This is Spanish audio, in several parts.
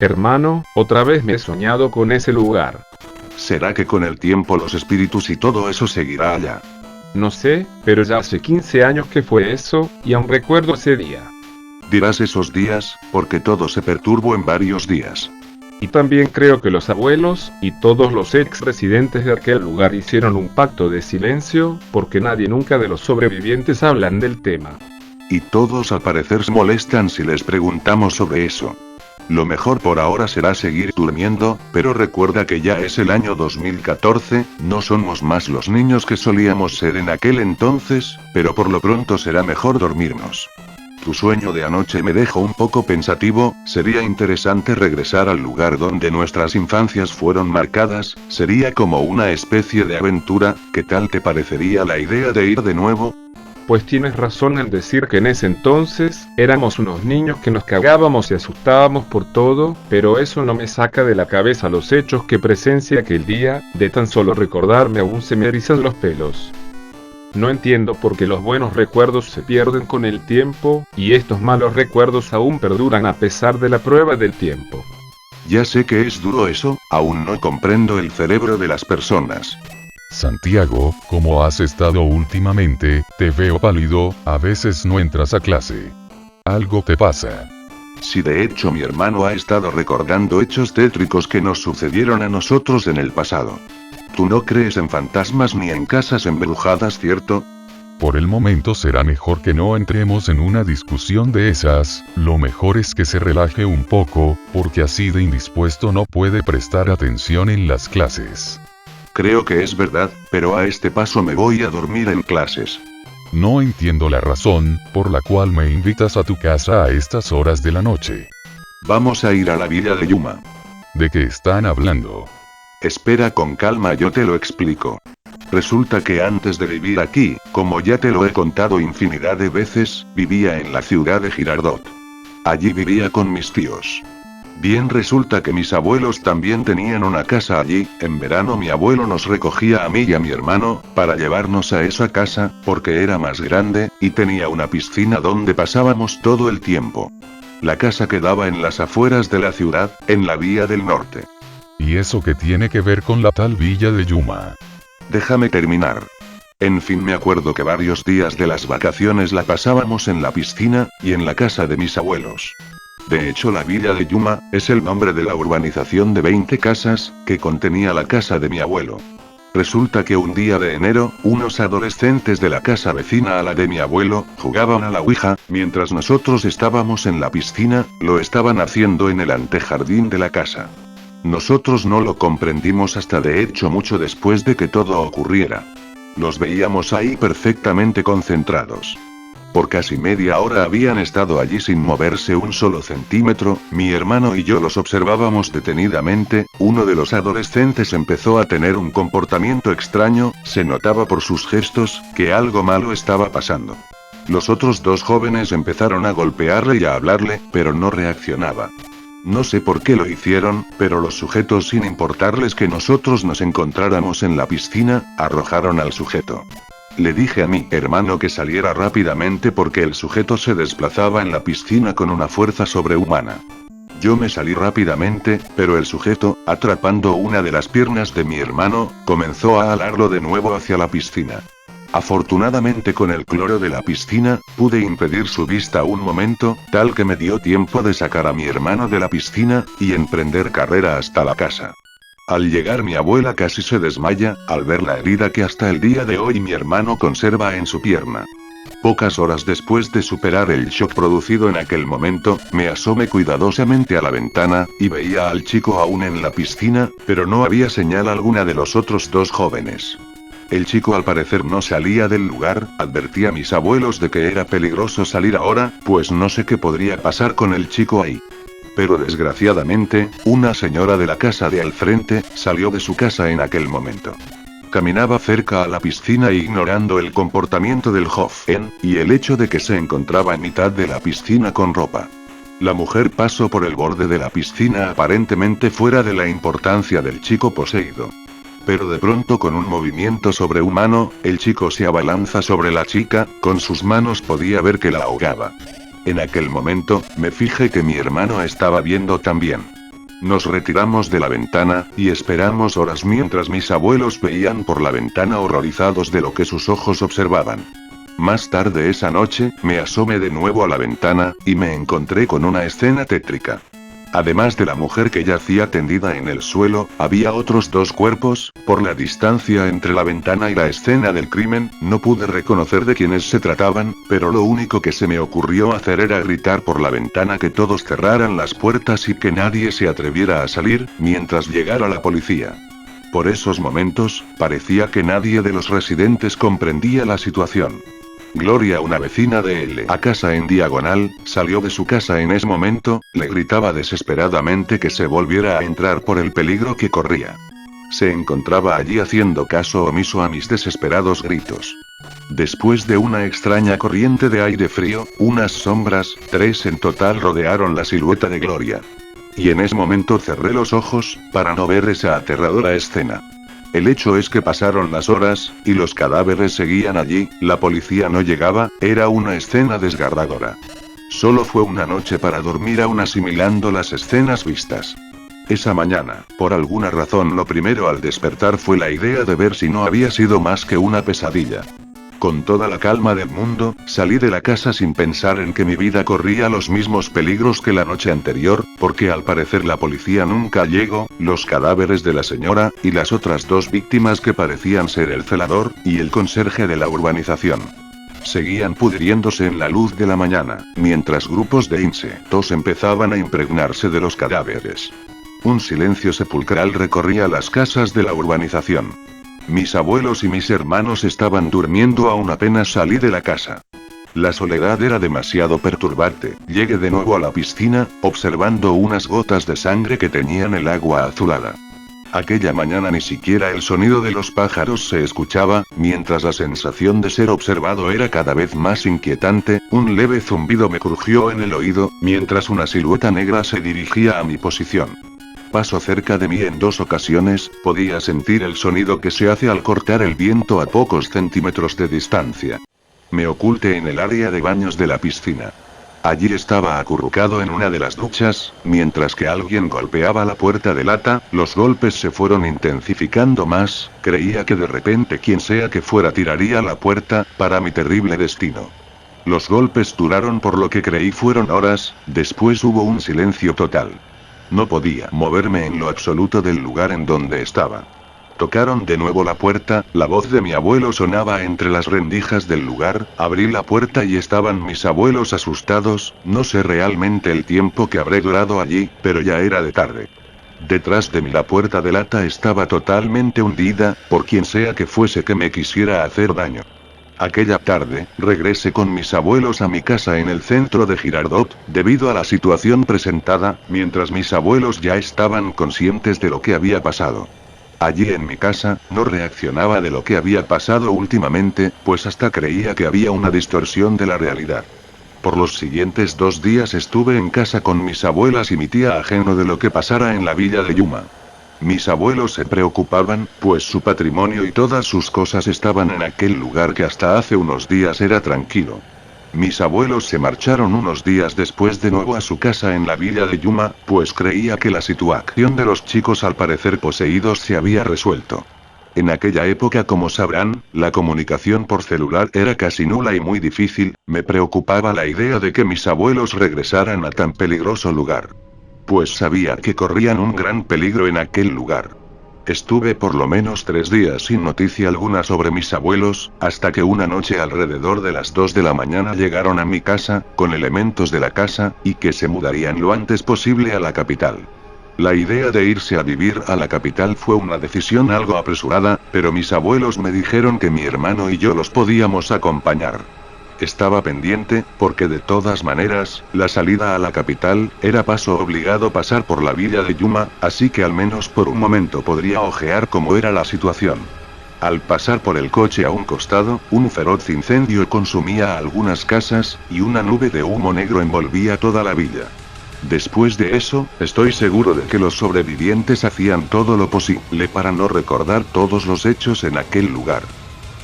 Hermano, otra vez me he soñado con ese lugar. ¿Será que con el tiempo los espíritus y todo eso seguirá allá? No sé, pero ya hace 15 años que fue eso, y aún recuerdo ese día. Dirás esos días, porque todo se perturbó en varios días. Y también creo que los abuelos, y todos los ex residentes de aquel lugar hicieron un pacto de silencio, porque nadie nunca de los sobrevivientes hablan del tema. Y todos al parecer se molestan si les preguntamos sobre eso. Lo mejor por ahora será seguir durmiendo, pero recuerda que ya es el año 2014, no somos más los niños que solíamos ser en aquel entonces, pero por lo pronto será mejor dormirnos. Tu sueño de anoche me dejó un poco pensativo, sería interesante regresar al lugar donde nuestras infancias fueron marcadas, sería como una especie de aventura. ¿Qué tal te parecería la idea de ir de nuevo? Pues tienes razón en decir que en ese entonces, éramos unos niños que nos cagábamos y asustábamos por todo, pero eso no me saca de la cabeza los hechos que presencié aquel día, de tan solo recordarme aún se me erizan los pelos. No entiendo por qué los buenos recuerdos se pierden con el tiempo, y estos malos recuerdos aún perduran a pesar de la prueba del tiempo. Ya sé que es duro eso, aún no comprendo el cerebro de las personas. Santiago, ¿cómo has estado últimamente? Te veo pálido, a veces no entras a clase. ¿Algo te pasa? Sí, de hecho mi hermano ha estado recordando hechos tétricos que nos sucedieron a nosotros en el pasado. Tú no crees en fantasmas ni en casas embrujadas, ¿cierto? Por el momento será mejor que no entremos en una discusión de esas, lo mejor es que se relaje un poco, porque así de indispuesto no puede prestar atención en las clases. Creo que es verdad, pero a este paso me voy a dormir en clases. No entiendo la razón, por la cual me invitas a tu casa a estas horas de la noche. Vamos a ir a la villa de Yuma. ¿De qué están hablando? Espera con calma, yo te lo explico. Resulta que antes de vivir aquí, como ya te lo he contado infinidad de veces, vivía en la ciudad de Girardot. Allí vivía con mis tíos. Bien, resulta que mis abuelos también tenían una casa allí. En verano mi abuelo nos recogía a mí y a mi hermano, para llevarnos a esa casa, porque era más grande, y tenía una piscina donde pasábamos todo el tiempo. La casa quedaba en las afueras de la ciudad, en la vía del norte. ¿Y eso qué tiene que ver con la tal villa de Yuma? Déjame terminar. En fin, me acuerdo que varios días de las vacaciones la pasábamos en la piscina, y en la casa de mis abuelos. De hecho, la villa de Yuma, es el nombre de la urbanización de 20 casas, que contenía la casa de mi abuelo. Resulta que un día de enero, unos adolescentes de la casa vecina a la de mi abuelo, jugaban a la ouija, mientras nosotros estábamos en la piscina, lo estaban haciendo en el antejardín de la casa. Nosotros no lo comprendimos hasta de hecho mucho después de que todo ocurriera. Los veíamos ahí perfectamente concentrados. Por casi media hora habían estado allí sin moverse un solo centímetro, mi hermano y yo los observábamos detenidamente. Uno de los adolescentes empezó a tener un comportamiento extraño, se notaba por sus gestos, que algo malo estaba pasando. Los otros dos jóvenes empezaron a golpearle y a hablarle, pero no reaccionaba. No sé por qué lo hicieron, pero los sujetos, sin importarles que nosotros nos encontráramos en la piscina, arrojaron al sujeto. Le dije a mi hermano que saliera rápidamente porque el sujeto se desplazaba en la piscina con una fuerza sobrehumana. Yo me salí rápidamente, pero el sujeto, atrapando una de las piernas de mi hermano, comenzó a alarlo de nuevo hacia la piscina. Afortunadamente, con el cloro de la piscina, pude impedir su vista un momento, tal que me dio tiempo de sacar a mi hermano de la piscina, y emprender carrera hasta la casa. Al llegar mi abuela casi se desmaya, al ver la herida que hasta el día de hoy mi hermano conserva en su pierna. Pocas horas después de superar el shock producido en aquel momento, me asomé cuidadosamente a la ventana, y veía al chico aún en la piscina, pero no había señal alguna de los otros dos jóvenes. El chico al parecer no salía del lugar. Advertí a mis abuelos de que era peligroso salir ahora, pues no sé qué podría pasar con el chico ahí. Pero desgraciadamente, una señora de la casa de al frente, salió de su casa en aquel momento. Caminaba cerca a la piscina ignorando el comportamiento del joven, y el hecho de que se encontraba en mitad de la piscina con ropa. La mujer pasó por el borde de la piscina aparentemente fuera de la importancia del chico poseído. Pero de pronto, con un movimiento sobrehumano, el chico se abalanza sobre la chica, con sus manos podía ver que la ahogaba. En aquel momento, me fijé que mi hermano estaba viendo también. Nos retiramos de la ventana, y esperamos horas mientras mis abuelos veían por la ventana horrorizados de lo que sus ojos observaban. Más tarde esa noche, me asomé de nuevo a la ventana, y me encontré con una escena tétrica. Además de la mujer que yacía tendida en el suelo, había otros dos cuerpos. Por la distancia entre la ventana y la escena del crimen, no pude reconocer de quiénes se trataban, pero lo único que se me ocurrió hacer era gritar por la ventana que todos cerraran las puertas y que nadie se atreviera a salir, mientras llegara la policía. Por esos momentos, parecía que nadie de los residentes comprendía la situación. Gloria, una vecina de la casa en diagonal, salió de su casa en ese momento, le gritaba desesperadamente que se volviera a entrar por el peligro que corría. Se encontraba allí haciendo caso omiso a mis desesperados gritos. Después de una extraña corriente de aire frío, unas sombras, 3 en total, rodearon la silueta de Gloria. Y en ese momento cerré los ojos, para no ver esa aterradora escena. El hecho es que pasaron las horas, y los cadáveres seguían allí, la policía no llegaba, era una escena desgarradora. Solo fue una noche para dormir aún asimilando las escenas vistas. Esa mañana, por alguna razón, lo primero al despertar fue la idea de ver si no había sido más que una pesadilla. Con toda la calma del mundo, salí de la casa sin pensar en que mi vida corría los mismos peligros que la noche anterior, porque al parecer la policía nunca llegó, los cadáveres de la señora, y las otras 2 víctimas que parecían ser el celador, y el conserje de la urbanización. Seguían pudriéndose en la luz de la mañana, mientras grupos de insectos empezaban a impregnarse de los cadáveres. Un silencio sepulcral recorría las casas de la urbanización. Mis abuelos y mis hermanos estaban durmiendo aún apenas salí de la casa. La soledad era demasiado perturbante. Llegué de nuevo a la piscina, observando unas gotas de sangre que teñían el agua azulada. Aquella mañana ni siquiera el sonido de los pájaros se escuchaba, mientras la sensación de ser observado era cada vez más inquietante. Un leve zumbido me crujió en el oído, mientras una silueta negra se dirigía a mi posición. Pasó cerca de mí en 2 ocasiones, podía sentir el sonido que se hace al cortar el viento a pocos centímetros de distancia. Me oculté en el área de baños de la piscina. Allí estaba acurrucado en una de las duchas, mientras que alguien golpeaba la puerta de lata. Los golpes se fueron intensificando más, creía que de repente quien sea que fuera tiraría la puerta, para mi terrible destino. Los golpes duraron por lo que creí fueron horas, después hubo un silencio total. No podía moverme en lo absoluto del lugar en donde estaba. Tocaron de nuevo la puerta, la voz de mi abuelo sonaba entre las rendijas del lugar, abrí la puerta y estaban mis abuelos asustados, no sé realmente el tiempo que habré durado allí, pero ya era de tarde. Detrás de mí la puerta de lata estaba totalmente hundida, por quien sea que fuese que me quisiera hacer daño. Aquella tarde, regresé con mis abuelos a mi casa en el centro de Girardot, debido a la situación presentada, mientras mis abuelos ya estaban conscientes de lo que había pasado. Allí en mi casa, no reaccionaba de lo que había pasado últimamente, pues hasta creía que había una distorsión de la realidad. Por los siguientes 2 días estuve en casa con mis abuelas y mi tía ajeno de lo que pasara en la villa de Yuma. Mis abuelos se preocupaban, pues su patrimonio y todas sus cosas estaban en aquel lugar que hasta hace unos días era tranquilo. Mis abuelos se marcharon unos días después de nuevo a su casa en la villa de Yuma, pues creía que la situación de los chicos al parecer poseídos se había resuelto. En aquella época, como sabrán, la comunicación por celular era casi nula y muy difícil. Me preocupaba la idea de que mis abuelos regresaran a tan peligroso lugar. Pues sabía que corrían un gran peligro en aquel lugar. Estuve por lo menos 3 días sin noticia alguna sobre mis abuelos, hasta que una noche alrededor de las 2 de la mañana llegaron a mi casa, con elementos de la casa, y que se mudarían lo antes posible a la capital. La idea de irse a vivir a la capital fue una decisión algo apresurada, pero mis abuelos me dijeron que mi hermano y yo los podíamos acompañar. Estaba pendiente, porque de todas maneras, la salida a la capital, era paso obligado pasar por la villa de Yuma, así que al menos por un momento podría ojear cómo era la situación. Al pasar por el coche a un costado, un feroz incendio consumía algunas casas, y una nube de humo negro envolvía toda la villa. Después de eso, estoy seguro de que los sobrevivientes hacían todo lo posible para no recordar todos los hechos en aquel lugar.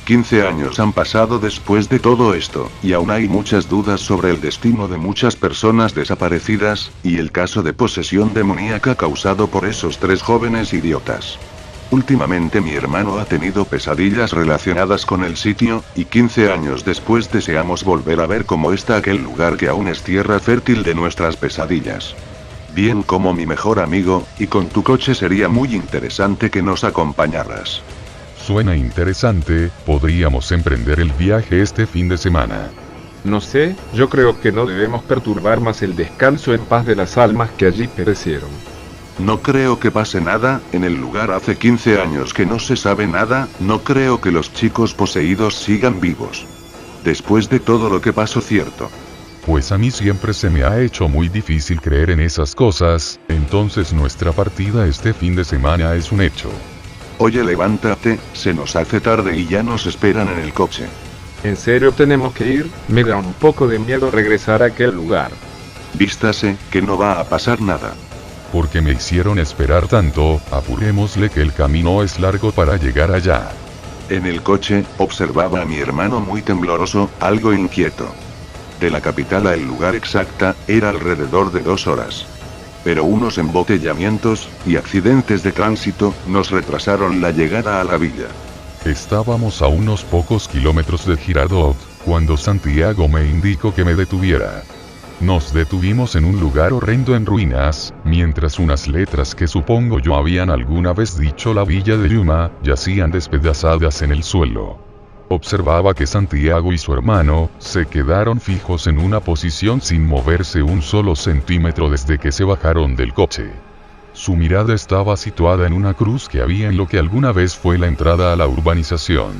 15 años han pasado después de todo esto, y aún hay muchas dudas sobre el destino de muchas personas desaparecidas, y el caso de posesión demoníaca causado por esos 3 jóvenes idiotas. Últimamente mi hermano ha tenido pesadillas relacionadas con el sitio, y 15 años después deseamos volver a ver cómo está aquel lugar que aún es tierra fértil de nuestras pesadillas. Bien como mi mejor amigo, y con tu coche sería muy interesante que nos acompañaras. Suena interesante, podríamos emprender el viaje este fin de semana. No sé, yo creo que no debemos perturbar más el descanso en paz de las almas que allí perecieron. No creo que pase nada, en el lugar hace 15 años que no se sabe nada, no creo que los chicos poseídos sigan vivos. Después de todo lo que pasó, cierto. Pues a mí siempre se me ha hecho muy difícil creer en esas cosas, entonces nuestra partida este fin de semana es un hecho. Oye, levántate, se nos hace tarde y ya nos esperan en el coche. ¿En serio tenemos que ir? Me da un poco de miedo regresar a aquel lugar. Vístase, que no va a pasar nada. Porque me hicieron esperar tanto, apurémosle que el camino es largo para llegar allá. En el coche, observaba a mi hermano muy tembloroso, algo inquieto. De la capital a el lugar exacta, era alrededor de 2 horas. Pero unos embotellamientos, y accidentes de tránsito, nos retrasaron la llegada a la villa. Estábamos a unos pocos kilómetros de Girardot, cuando Santiago me indicó que me detuviera. Nos detuvimos en un lugar horrendo en ruinas, mientras unas letras que supongo yo habían alguna vez dicho la villa de Yuma, yacían despedazadas en el suelo. Observaba que Santiago y su hermano, se quedaron fijos en una posición sin moverse un solo centímetro desde que se bajaron del coche. Su mirada estaba situada en una cruz que había en lo que alguna vez fue la entrada a la urbanización.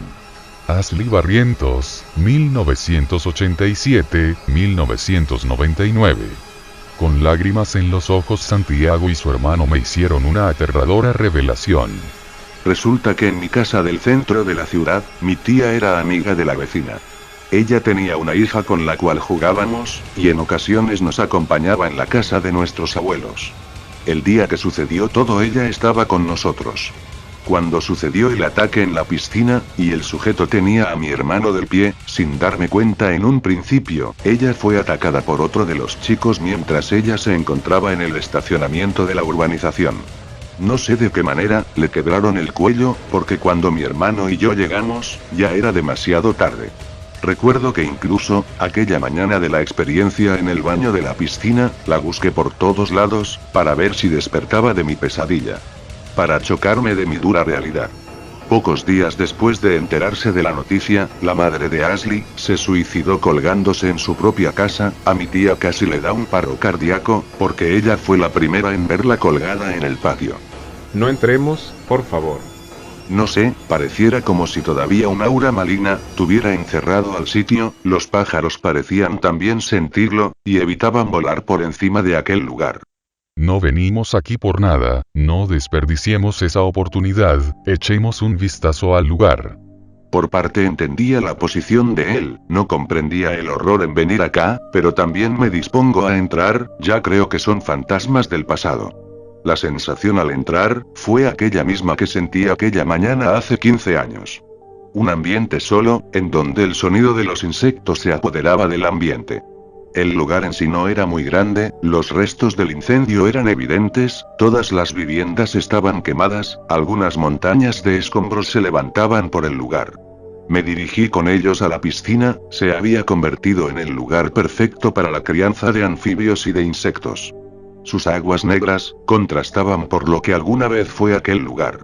Ashley Barrientos, 1987-1999. Con lágrimas en los ojos, Santiago y su hermano me hicieron una aterradora revelación. Resulta que en mi casa del centro de la ciudad, mi tía era amiga de la vecina. Ella tenía una hija con la cual jugábamos, y en ocasiones nos acompañaba en la casa de nuestros abuelos. El día que sucedió todo, ella estaba con nosotros. Cuando sucedió el ataque en la piscina, y el sujeto tenía a mi hermano del pie, sin darme cuenta en un principio, ella fue atacada por otro de los chicos mientras ella se encontraba en el estacionamiento de la urbanización. No sé de qué manera, le quebraron el cuello, porque cuando mi hermano y yo llegamos, ya era demasiado tarde. Recuerdo que incluso, aquella mañana de la experiencia en el baño de la piscina, la busqué por todos lados, para ver si despertaba de mi pesadilla. Para chocarme de mi dura realidad. Pocos días después de enterarse de la noticia, la madre de Ashley se suicidó colgándose en su propia casa. A mi tía casi le da un paro cardíaco, porque ella fue la primera en verla colgada en el patio. No entremos, por favor. No sé, pareciera como si todavía un aura maligna tuviera encerrado al sitio. Los pájaros parecían también sentirlo, y evitaban volar por encima de aquel lugar. No venimos aquí por nada, no desperdiciemos esa oportunidad, echemos un vistazo al lugar. Por parte entendía la posición de él, no comprendía el horror en venir acá, pero también me dispongo a entrar, ya creo que son fantasmas del pasado. La sensación al entrar, fue aquella misma que sentí aquella mañana hace 15 años. Un ambiente solo, en donde el sonido de los insectos se apoderaba del ambiente. El lugar en sí no era muy grande, los restos del incendio eran evidentes, todas las viviendas estaban quemadas, algunas montañas de escombros se levantaban por el lugar. Me dirigí con ellos a la piscina, se había convertido en el lugar perfecto para la crianza de anfibios y de insectos. Sus aguas negras, contrastaban por lo que alguna vez fue aquel lugar.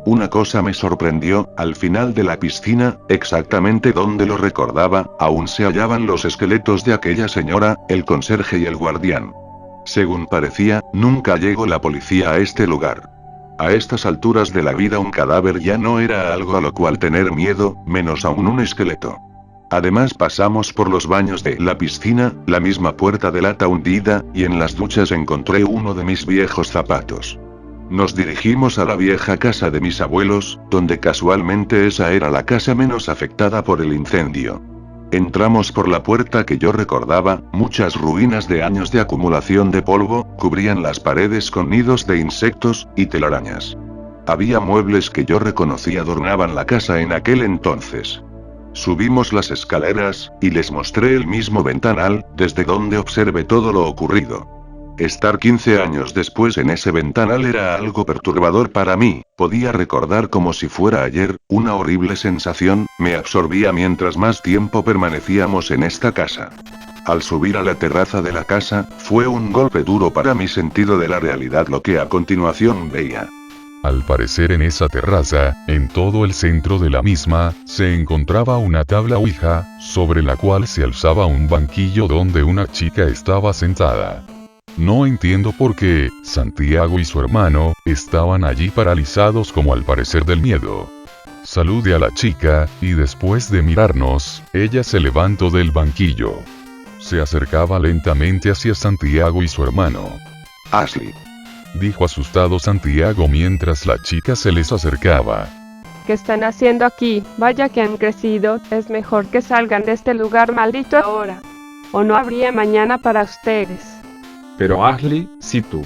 Una cosa me sorprendió, al final de la piscina, exactamente donde lo recordaba, aún se hallaban los esqueletos de aquella señora, el conserje y el guardián. Según parecía, nunca llegó la policía a este lugar. A estas alturas de la vida un cadáver ya no era algo a lo cual tener miedo, menos aún un esqueleto. Además pasamos por los baños de la piscina, la misma puerta de lata hundida, y en las duchas encontré uno de mis viejos zapatos. Nos dirigimos a la vieja casa de mis abuelos, donde casualmente esa era la casa menos afectada por el incendio. Entramos por la puerta que yo recordaba, muchas ruinas de años de acumulación de polvo, cubrían las paredes con nidos de insectos, y telarañas. Había muebles que yo reconocí adornaban la casa en aquel entonces. Subimos las escaleras, y les mostré el mismo ventanal, desde donde observé todo lo ocurrido. Estar 15 años después en ese ventanal era algo perturbador para mí, podía recordar como si fuera ayer, una horrible sensación, me absorbía mientras más tiempo permanecíamos en esta casa. Al subir a la terraza de la casa, fue un golpe duro para mi sentido de la realidad lo que a continuación veía. Al parecer en esa terraza, en todo el centro de la misma, se encontraba una tabla Ouija, sobre la cual se alzaba un banquillo donde una chica estaba sentada. No entiendo por qué, Santiago y su hermano, estaban allí paralizados como al parecer del miedo. Saludé a la chica, y después de mirarnos, ella se levantó del banquillo. Se acercaba lentamente hacia Santiago y su hermano. Ashley, Dijo asustado Santiago mientras la chica se les acercaba. ¿Qué están haciendo aquí? Vaya que han crecido, es mejor que salgan de este lugar maldito ahora. O no habría mañana para ustedes. Pero Ashley, si tú.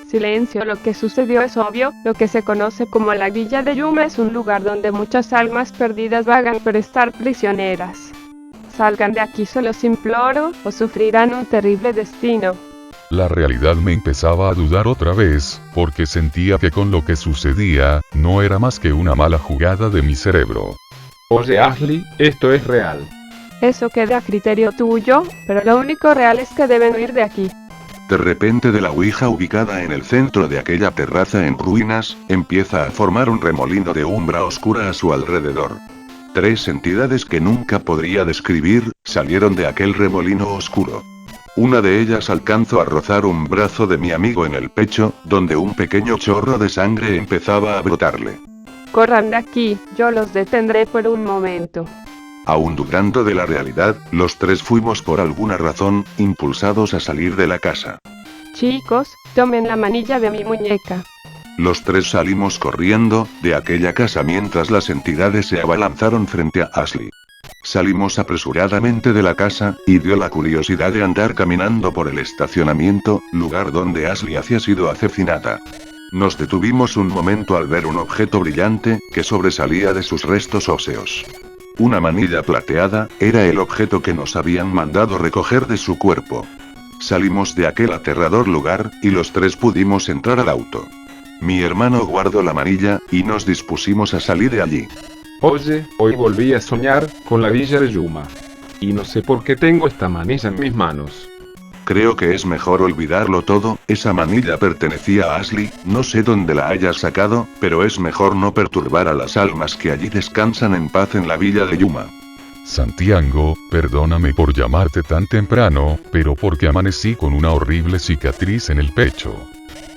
Silencio, lo que sucedió es obvio, lo que se conoce como la Villa de Yuma es un lugar donde muchas almas perdidas vagan por estar prisioneras. Salgan de aquí, se los imploro, o sufrirán un terrible destino. La realidad me empezaba a dudar otra vez, porque sentía que con lo que sucedía, no era más que una mala jugada de mi cerebro. Oye Ashley, esto es real. Eso queda a criterio tuyo, pero lo único real es que deben huir de aquí. de repente de la Ouija ubicada en el centro de aquella terraza en ruinas, empieza a formar un remolino de umbra oscura a su alrededor. 3 entidades que nunca podría describir, salieron de aquel remolino oscuro. Una de ellas alcanzó a rozar un brazo de mi amigo en el pecho, donde un pequeño chorro de sangre empezaba a brotarle. Corran de aquí, yo los detendré por un momento. Aún dudando de la realidad, los 3 fuimos por alguna razón, impulsados a salir de la casa. Chicos, tomen la manilla de mi muñeca. Los 3 salimos corriendo, de aquella casa mientras las entidades se abalanzaron frente a Ashley. Salimos apresuradamente de la casa, y dio la curiosidad de andar caminando por el estacionamiento, lugar donde Ashley había sido asesinada. Nos detuvimos un momento al ver un objeto brillante, que sobresalía de sus restos óseos. Una manilla plateada, era el objeto que nos habían mandado recoger de su cuerpo. Salimos de aquel aterrador lugar, y los 3 pudimos entrar al auto. Mi hermano guardó la manilla, y nos dispusimos a salir de allí. Oye, hoy volví a soñar con la Villa de Yuma. Y no sé por qué tengo esta manilla en mis manos. Creo que es mejor olvidarlo todo, esa manilla pertenecía a Ashley, no sé dónde la hayas sacado, pero es mejor no perturbar a las almas que allí descansan en paz en la Villa de Yuma. Santiago, perdóname por llamarte tan temprano, pero porque amanecí con una horrible cicatriz en el pecho.